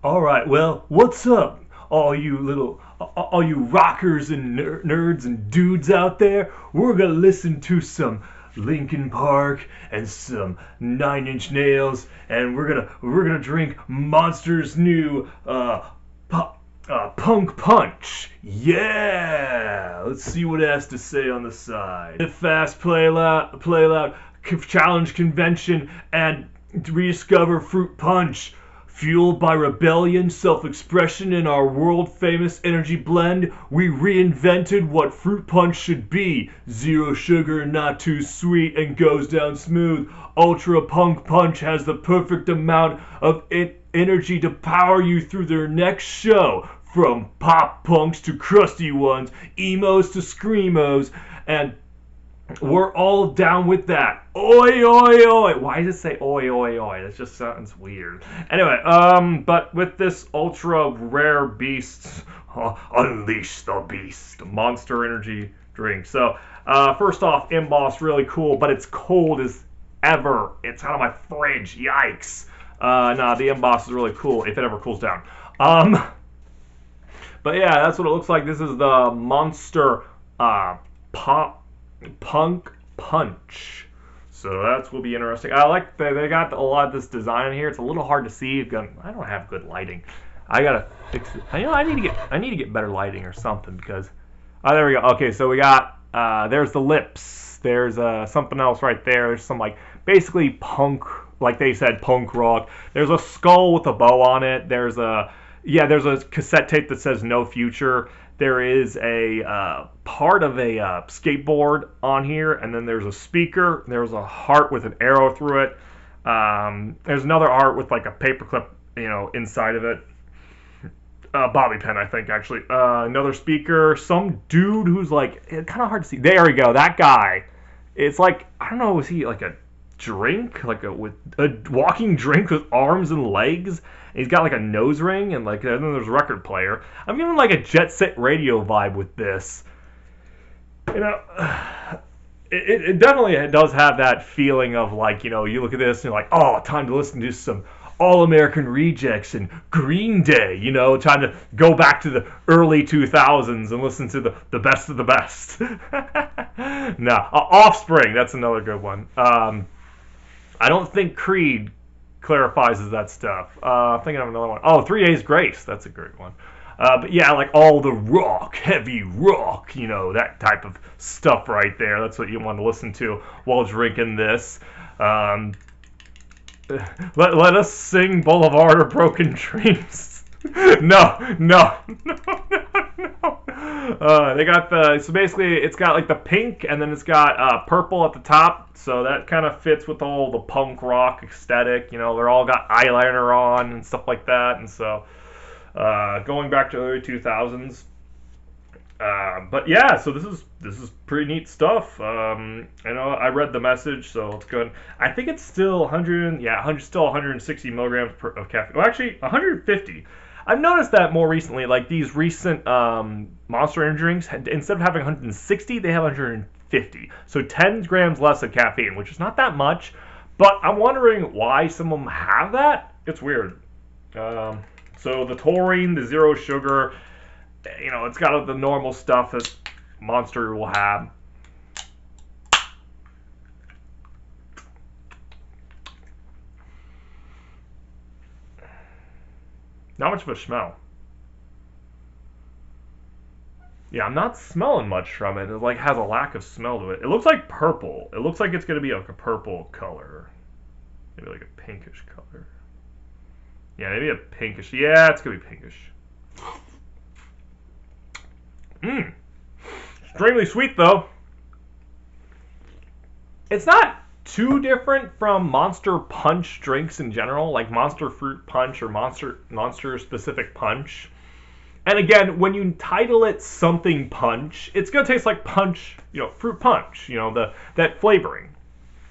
All right, well, what's up, all you rockers and nerds and dudes out there? We're gonna listen to some Linkin Park and some Nine Inch Nails, and we're gonna drink Monster's new Punk Punch. Yeah, let's see what it has to say on the side. Live fast, play loud, challenge convention, and rediscover fruit punch. Fueled by rebellion, self-expression, and our world-famous energy blend, we reinvented what fruit punch should be. Zero sugar, not too sweet, and goes down smooth. Ultra Punk Punch has the perfect amount of energy to power you through their next show. From pop punks to crusty ones, emos to screamos, and we're all down with that. Oi, oi, oi. Why does it say oi, oi, oi? That just sounds weird. Anyway, but with this ultra rare beast, unleash the beast, Monster Energy drink. So, first off, embossed, really cool, but it's cold as ever. It's out of my fridge. Yikes. Nah, the emboss is really cool if it ever cools down. But yeah, that's what it looks like. This is the Monster Punk Punch. So that's will be interesting. I like they got a lot of this design in here. It's a little hard to see. I don't have good lighting. I gotta fix it. I need to get better lighting or something because. Oh, there we go. Okay, so we got there's the lips. There's something else right there. There's some like basically punk, like they said, punk rock. There's a skull with a bow on it. There's a cassette tape that says no future. There is a part of a skateboard on here, and then there's a speaker. There's a heart with an arrow through it. There's another heart with like a paperclip, inside of it. Bobby pin, I think, actually. Another speaker. Some dude who's like kind of hard to see. There we go. That guy. It's like, I don't know. Was he like a drink, like a walking drink with arms and legs? He's got like a nose ring and then there's a record player. I'm getting like a Jet Set Radio vibe with this. It definitely does have that feeling of like, you look at this and you're like, oh, time to listen to some All-American Rejects and Green Day, time to go back to the early 2000s and listen to the best of the best. No, Offspring, that's another good one. I don't think Creed clarifies that stuff. I'm thinking of another one. Oh, 3 Days Grace. That's a great one. But yeah, like all the rock, heavy rock, that type of stuff right there. That's what you want to listen to while drinking this. Let us sing Boulevard of Broken Dreams. No. They got so basically it's got like the pink and then it's got purple at the top, so that kind of fits with all the punk rock aesthetic. They're all got eyeliner on and stuff like that, and so going back to the early 2000s. But yeah, so this is pretty neat stuff. I read the message, so it's good. I think it's still 160 milligrams of caffeine. Well, actually 150. I've noticed that more recently, like these recent Monster Energy drinks, instead of having 160, they have 150. So 10 grams less of caffeine, which is not that much. But I'm wondering why some of them have that. It's weird. So the taurine, the zero sugar, it's got the normal stuff that Monster will have. Not much of a smell. Yeah, I'm not smelling much from it. It like has a lack of smell to it. It looks like purple. It looks like it's going to be like a purple color. Maybe like a pinkish color. Yeah, maybe a pinkish. Yeah, it's going to be pinkish. Extremely sweet though. It's not too different from Monster Punch drinks in general, like Monster Fruit Punch or Monster Specific Punch. And again, when you title it something punch, it's gonna taste like punch, fruit punch, that flavoring.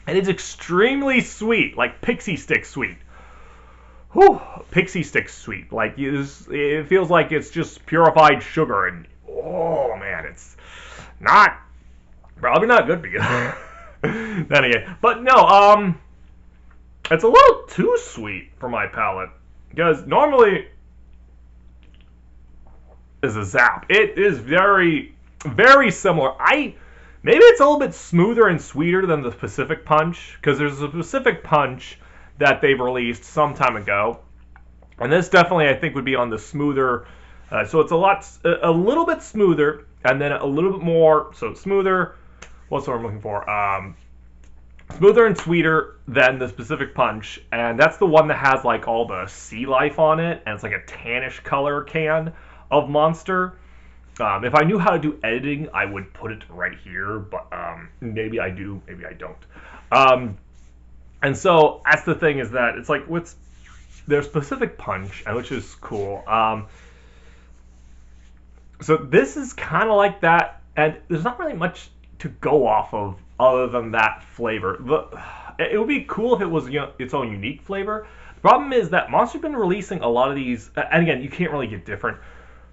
And it's extremely sweet, like pixie stick sweet. Whew, pixie stick sweet. Like it feels like it's just purified sugar, and oh man, it's probably not good for you. Then again, but no, it's a little too sweet for my palate because normally is a Zap. It is very, very similar. Maybe it's a little bit smoother and sweeter than the Pacific Punch, because there's a Pacific Punch that they've released some time ago, and this definitely I think would be on the smoother. So it's a little bit smoother, and then a little bit more. So smoother. What's what I'm looking for? Smoother and sweeter than the Pacific Punch, and that's the one that has like all the sea life on it, and it's like a tannish color can of Monster. If I knew how to do editing, I would put it right here, but maybe I do, maybe I don't. And so that's the thing, is that it's like there's Pacific Punch, which is cool. So this is kind of like that, and there's not really much to go off of other than that flavor. It would be cool if it was its own unique flavor. The problem is that Monster's been releasing a lot of these, and again, you can't really get different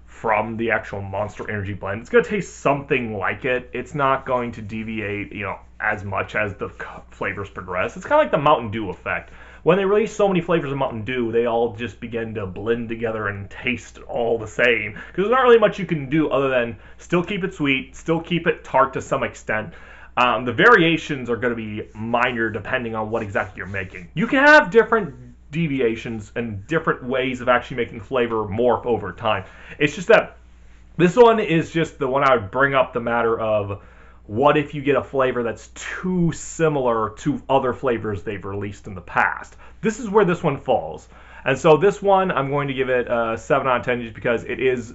from the actual Monster Energy blend. It's going to taste something like it. It's not going to deviate, as much as the flavors progress. It's kind of like the Mountain Dew effect. When they release so many flavors of Mountain Dew, they all just begin to blend together and taste all the same. Because there's not really much you can do other than still keep it sweet, still keep it tart to some extent. The variations are going to be minor depending on what exactly you're making. You can have different deviations and different ways of actually making flavor morph over time. It's just that this one is just the one I would bring up the matter of, what if you get a flavor that's too similar to other flavors they've released in the past? This is where this one falls. And so this one, I'm going to give it a 7 out of 10 just because it is,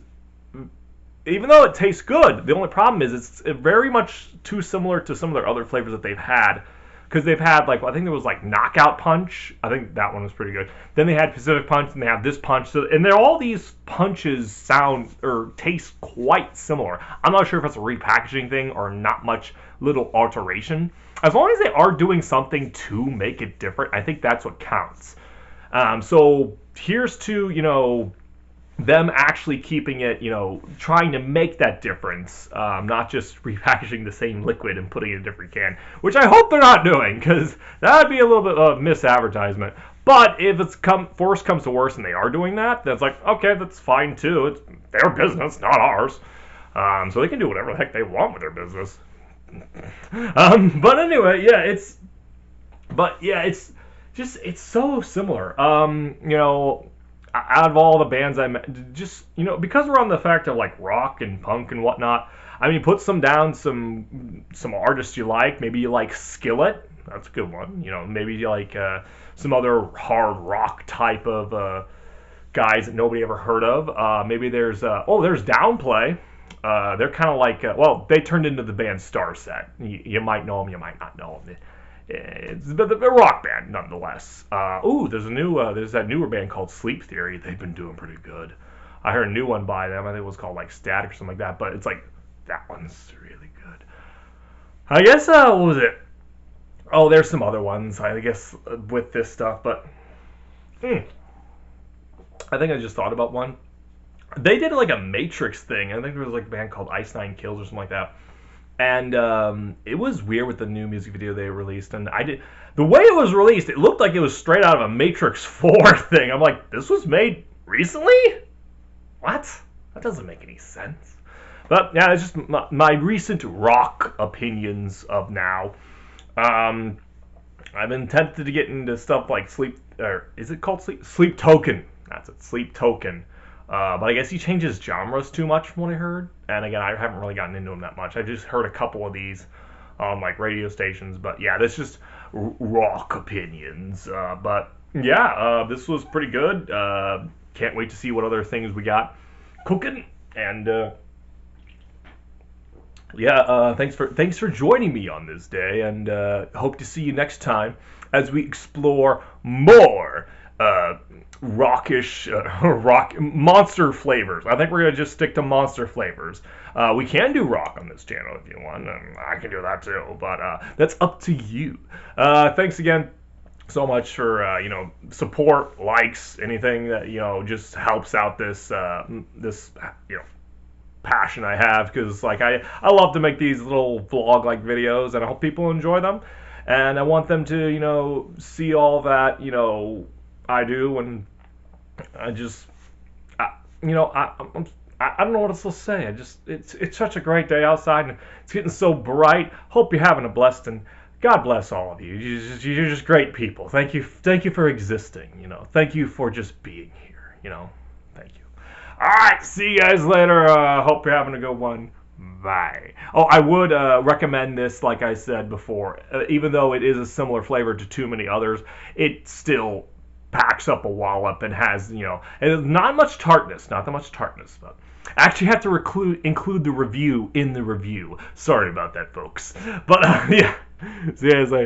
even though it tastes good, the only problem is it's very much too similar to some of their other flavors that they've had. Because they've had, I think there was Knockout Punch. I think that one was pretty good. Then they had Pacific Punch, and they have this punch. And all these punches sound or taste quite similar. I'm not sure if it's a repackaging thing or not much little alteration. As long as they are doing something to make it different, I think that's what counts. So here's to, them actually keeping it, trying to make that difference, not just repackaging the same liquid and putting it in a different can, which I hope they're not doing, because that would be a little bit of misadvertisement. But if worse comes to worse and they are doing that, that's okay, that's fine too. It's their business, not ours. So they can do whatever the heck they want with their business. But anyway, it's so similar. Out of all the bands just, because we're on the fact of rock and punk and whatnot, I mean, put some artists you like. Maybe you like Skillet. That's a good one. Maybe you like some other hard rock type of guys that nobody ever heard of. Maybe there's Downplay. They're kind of like, they turned into the band Starset. You might know them, you might not know them. It's a rock band nonetheless. There's that newer band called Sleep Theory. They've been doing pretty good. I heard a new one by them. I think it was called Static or something like that. But it's that one's really good. I guess what was it? Oh, there's some other ones. I guess with this stuff, but I think I just thought about one. They did a Matrix thing. I think there was a band called Ice Nine Kills or something like that. And it was weird with the new music video they released, and the way it was released, it looked like it was straight out of a Matrix 4 thing. I'm like, this was made recently? What? That doesn't make any sense. But yeah, it's just my recent rock opinions of now. I've been tempted to get into stuff like is it called Sleep Token? That's it, Sleep Token. But I guess he changes genres too much from what I heard. And again, I haven't really gotten into him that much. I just heard a couple of these on radio stations. But yeah, that's just rock opinions. But yeah, this was pretty good. Can't wait to see what other things we got cooking. And thanks for joining me on this day. And hope to see you next time as we explore more rockish rock monster flavors. I think we're gonna just stick to monster flavors. We can do rock on this channel if you want, and I can do that too, but that's up to you. Thanks again so much for support, likes, anything that just helps out this passion I have, because I love to make these little vlog videos, and I hope people enjoy them, and I want them to see all that I do, and I'm I don't know what else to say. It's such a great day outside, and it's getting so bright. Hope you're having a blessed, and God bless all of you. You're just great people. Thank you for existing. Thank you for just being here. Thank you. All right, see you guys later. Hope you're having a good one. Bye. Oh, I would recommend this, like I said before. Even though it is a similar flavor to too many others, it still packs up a wallop and has, and not much tartness, not that much tartness, but I actually have to include the review in the review. Sorry about that, folks. But yeah, see you guys later.